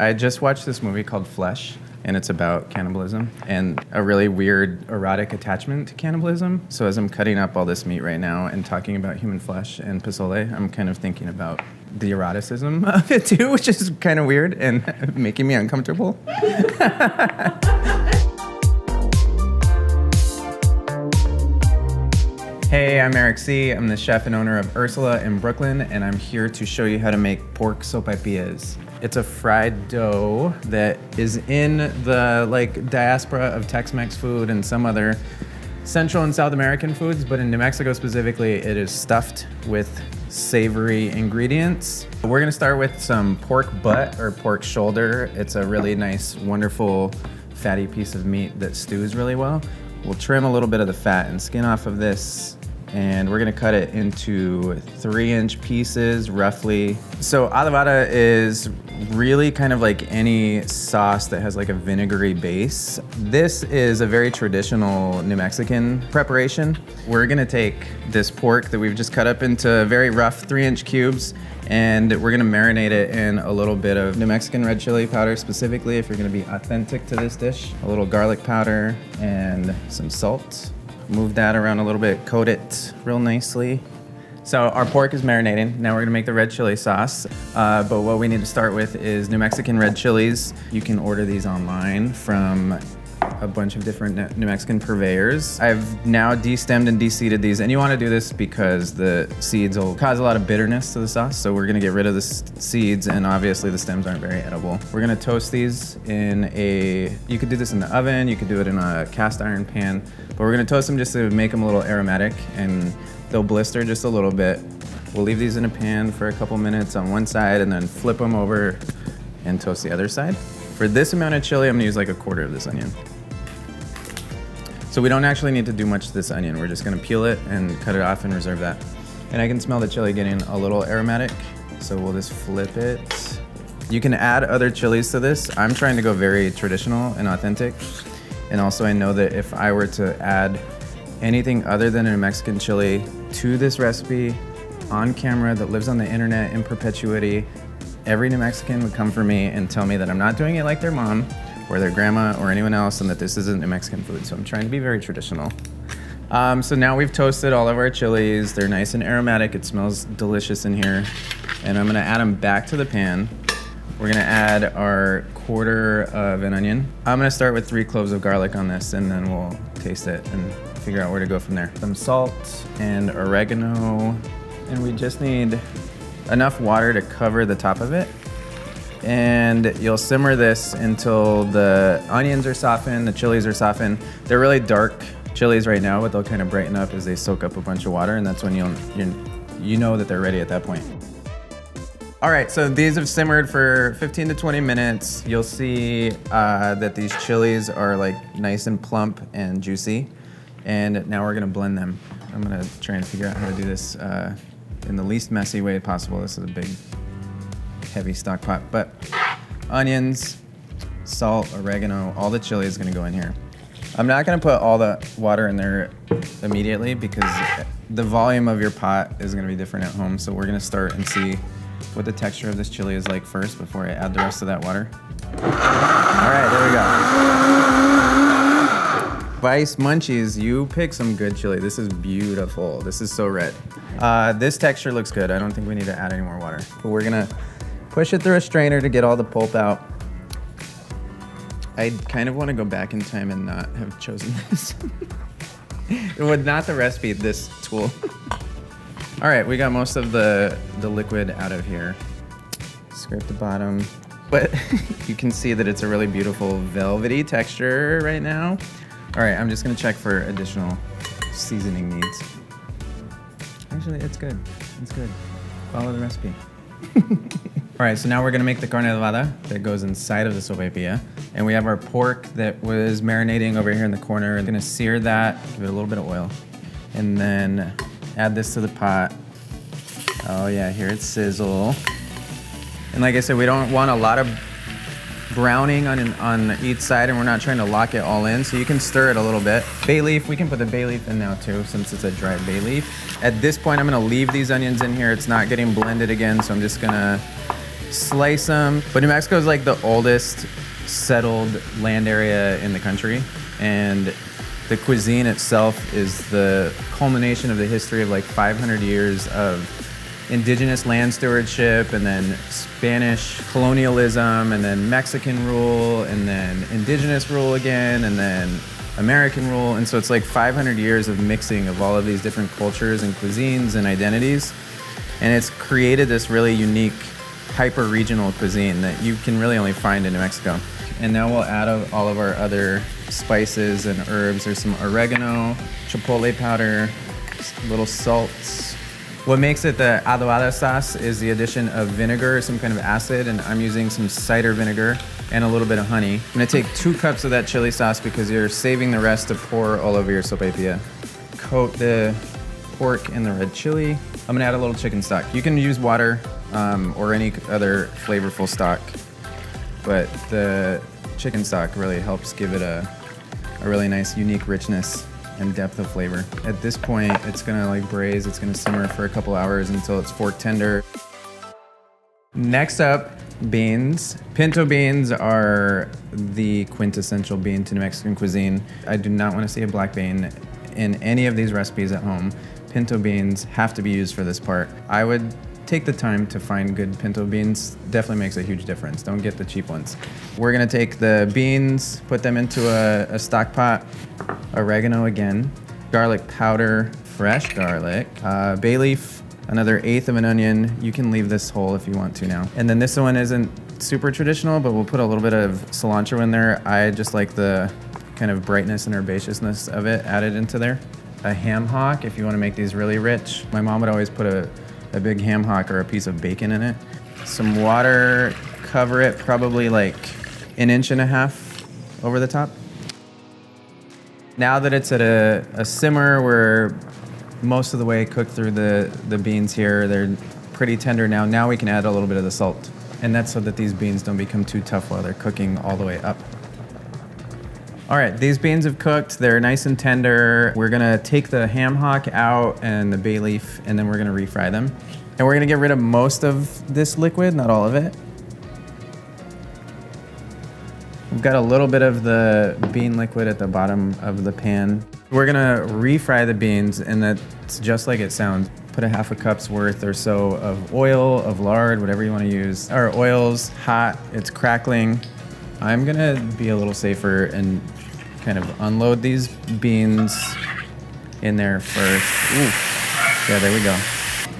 I just watched this movie called Flesh, and it's about cannibalism and a really weird erotic attachment to cannibalism. So as I'm cutting up all this meat right now and talking about human flesh and pozole, I'm kind of thinking about the eroticism of it too, which is kind of weird and making me uncomfortable. Hey, I'm Eric C. I'm the chef and owner of Ursula in Brooklyn, and I'm here to show you how to make pork sopaipillas. It's a fried dough that is in the diaspora of Tex-Mex food and some other Central and South American foods, but in New Mexico specifically, it is stuffed with savory ingredients. We're gonna start with some pork butt or pork shoulder. It's a really nice, wonderful, fatty piece of meat that stews really well. We'll trim a little bit of the fat and skin off of this, and we're gonna cut it into 3-inch pieces, roughly. So Adovada is really kind of like any sauce that has like a vinegary base. This is a very traditional New Mexican preparation. We're gonna take this pork that we've just cut up into very rough 3-inch cubes, and we're gonna marinate it in a little bit of New Mexican red chili powder, specifically if you're gonna be authentic to this dish. A little garlic powder and some salt. Move that around a little bit, coat it real nicely. So our pork is marinating. Now we're gonna make the red chili sauce. But what we need to start with is New Mexican red chilies. You can order these online from a bunch of different New Mexican purveyors. I've now destemmed and deseeded these, and you wanna do this because the seeds will cause a lot of bitterness to the sauce, so we're gonna get rid of the seeds, and obviously the stems aren't very edible. We're gonna toast these in you could do this in the oven, you could do it in a cast iron pan, but we're gonna toast them just to make them a little aromatic, and they'll blister just a little bit. We'll leave these in a pan for a couple minutes on one side, and then flip them over and toast the other side. For this amount of chili, I'm gonna use like 1/4 of this onion. So we don't actually need to do much to this onion. We're just gonna peel it and cut it off and reserve that. And I can smell the chili getting a little aromatic, so we'll just flip it. You can add other chilies to this. I'm trying to go very traditional and authentic. And also I know that if I were to add anything other than a Mexican chili to this recipe on camera that lives on the internet in perpetuity, every New Mexican would come for me and tell me that I'm not doing it like their mom or their grandma or anyone else, and that this isn't New Mexican food. So I'm trying to be very traditional. So now we've toasted all of our chilies. They're nice and aromatic. It smells delicious in here. And I'm gonna add them back to the pan. We're gonna add our 1/4 of an onion. I'm gonna start with 3 cloves of garlic on this, and then we'll taste it and figure out where to go from there. Some salt and oregano. And we just need enough water to cover the top of it. And you'll simmer this until the onions are softened, the chilies are softened. They're really dark chilies right now, but they'll kind of brighten up as they soak up a bunch of water, and that's when you know that they're ready at that point. All right, so these have simmered for 15 to 20 minutes. You'll see that these chilies are like nice and plump and juicy. And now we're gonna blend them. I'm gonna try and figure out how to do this in the least messy way possible. This is a big, heavy stock pot, but onions, salt, oregano, all the chili is gonna go in here. I'm not gonna put all the water in there immediately because the volume of your pot is gonna be different at home. So we're gonna start and see what the texture of this chili is like first before I add the rest of that water. All right, there we go. Vice Munchies, you pick some good chili. This is beautiful. This is so red. This texture looks good. I don't think we need to add any more water. But we're gonna push it through a strainer to get all the pulp out. I kind of want to go back in time and not have chosen this. Well, not the recipe, this tool. All right, we got most of the liquid out of here. Scrape the bottom. But you can see that it's a really beautiful velvety texture right now. All right, I'm just gonna check for additional seasoning needs. Actually, it's good, it's good. Follow the recipe. All right, so now we're gonna make the carne adovada that goes inside of the sopaipilla. And we have our pork that was marinating over here in the corner. I'm gonna sear that, give it a little bit of oil, and then add this to the pot. Oh yeah, hear it sizzle. And like I said, we don't want a lot of browning on each side, and we're not trying to lock it all in, so you can stir it a little bit. Bay leaf, we can put the bay leaf in now too, since it's a dry bay leaf. At this point, I'm gonna leave these onions in here. It's not getting blended again, so I'm just gonna slice them. But New Mexico is like the oldest settled land area in the country, and the cuisine itself is the culmination of the history of like 500 years of indigenous land stewardship, and then Spanish colonialism, and then Mexican rule, and then indigenous rule again, and then American rule. And so it's like 500 years of mixing of all of these different cultures and cuisines and identities. And it's created this really unique hyper-regional cuisine that you can really only find in New Mexico. And now we'll add all of our other spices and herbs. There's some oregano, chipotle powder, little salts. What makes it the Adovada sauce is the addition of vinegar, some kind of acid, and I'm using some cider vinegar and a little bit of honey. I'm gonna take 2 cups of that chili sauce because you're saving the rest to pour all over your sopaipilla. Coat the pork in the red chili. I'm gonna add a little chicken stock. You can use water or any other flavorful stock, but the chicken stock really helps give it a really nice, unique richness and depth of flavor. At this point, it's gonna like braise, it's gonna simmer for a couple hours until it's fork tender. Next up, beans. Pinto beans are the quintessential bean to New Mexican cuisine. I do not wanna see a black bean in any of these recipes at home. Pinto beans have to be used for this part. I would take the time to find good pinto beans. Definitely makes a huge difference. Don't get the cheap ones. We're gonna take the beans, put them into a stock pot, oregano again, garlic powder, fresh garlic, bay leaf, another 1/8 of an onion. You can leave this whole if you want to now. And then this one isn't super traditional, but we'll put a little bit of cilantro in there. I just like the kind of brightness and herbaceousness of it added into there. A ham hock, if you wanna make these really rich. My mom would always put a big ham hock or a piece of bacon in it. Some water, cover it probably like 1.5 inches over the top. Now that it's at a simmer, we're most of the way cooked through the beans here. They're pretty tender now. Now we can add a little bit of the salt. And that's so that these beans don't become too tough while they're cooking all the way up. All right, these beans have cooked. They're nice and tender. We're gonna take the ham hock out and the bay leaf, and then we're gonna refry them. And we're gonna get rid of most of this liquid, not all of it. We've got a little bit of the bean liquid at the bottom of the pan. We're gonna refry the beans, and that's just like it sounds. Put a 1/2 cup's worth or so of oil, of lard, whatever you wanna use. Our oil's hot, it's crackling. I'm gonna be a little safer and kind of unload these beans in there first. Ooh. Yeah, there we go.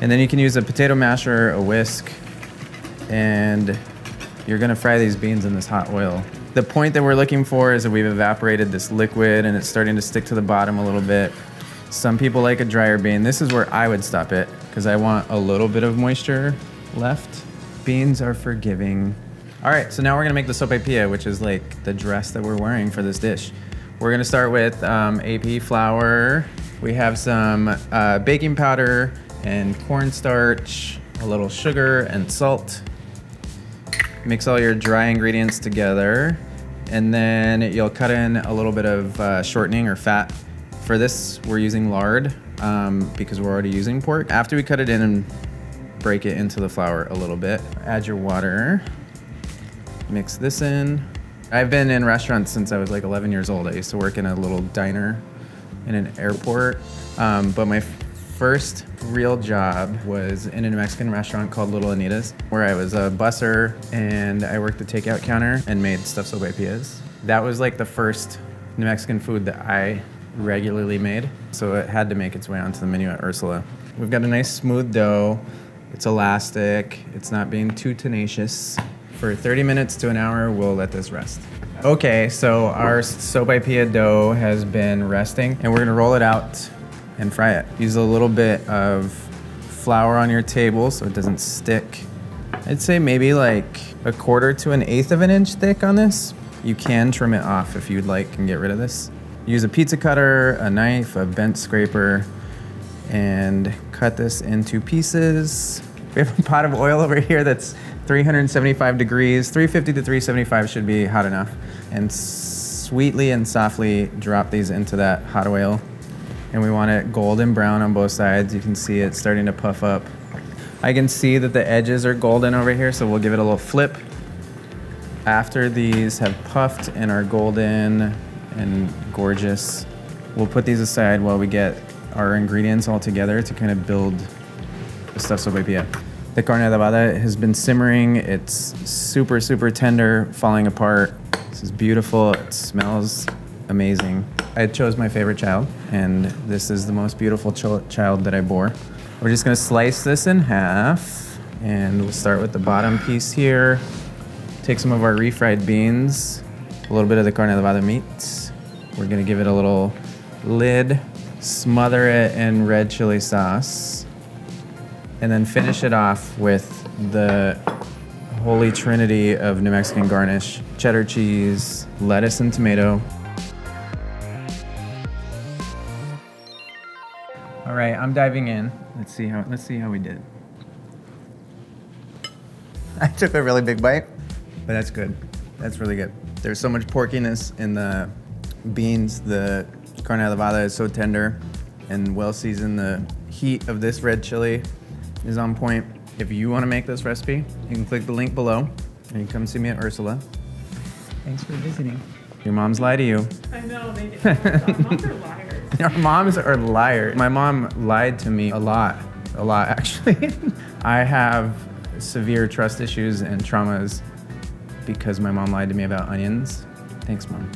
And then you can use a potato masher, a whisk, and you're gonna fry these beans in this hot oil. The point that we're looking for is that we've evaporated this liquid and it's starting to stick to the bottom a little bit. Some people like a drier bean. This is where I would stop it because I want a little bit of moisture left. Beans are forgiving. All right, so now we're gonna make the sopaipilla, which is like the dress that we're wearing for this dish. We're gonna start with AP flour. We have some baking powder and cornstarch, a little sugar and salt. Mix all your dry ingredients together, and then you'll cut in a little bit of shortening or fat. For this, we're using lard because we're already using pork. After we cut it in and break it into the flour a little bit, add your water. Mix this in. I've been in restaurants since I was like 11 years old. I used to work in a little diner in an airport. But my first real job was in a Mexican restaurant called Little Anita's, where I was a busser and I worked the takeout counter and made stuffed sopaipillas. That was like the first New Mexican food that I regularly made. So it had to make its way onto the menu at Ursula. We've got a nice smooth dough. It's elastic. It's not being too tenacious. For 30 minutes to an hour, we'll let this rest. Okay, so our sopaipilla dough has been resting, and we're gonna roll it out and fry it. Use a little bit of flour on your table so it doesn't stick. I'd say maybe like 1/4 to 1/8 of an inch thick on this. You can trim it off if you'd like and get rid of this. Use a pizza cutter, a knife, a bent scraper, and cut this into pieces. We have a pot of oil over here that's 375 degrees. 350 to 375 should be hot enough. And sweetly and softly drop these into that hot oil. And we want it golden brown on both sides. You can see it starting to puff up. I can see that the edges are golden over here, so we'll give it a little flip. After these have puffed and are golden and gorgeous, we'll put these aside while we get our ingredients all together to kind of build the stuffed sopaipilla. The carne adovada has been simmering. It's super, super tender, falling apart. This is beautiful. It smells amazing. I chose my favorite child, and this is the most beautiful child that I bore. We're just gonna slice this in half, and we'll start with the bottom piece here. Take some of our refried beans, a little bit of the carne adovada meat. We're gonna give it a little lid, smother it in red chili sauce, and then finish it off with the holy trinity of New Mexican garnish: cheddar cheese, lettuce and tomato. All right, I'm diving in. Let's see how we did. I took a really big bite, but that's good. That's really good. There's so much porkiness in the beans. The carne adovada is so tender and well seasoned. The heat of this red chili is on point. If you want to make this recipe, you can click the link below and you can come see me at Ursula. Thanks for visiting. Your moms lie to you. I know, they do. Moms are liars. Our moms are liars. My mom lied to me a lot actually. I have severe trust issues and traumas because my mom lied to me about onions. Thanks, Mom.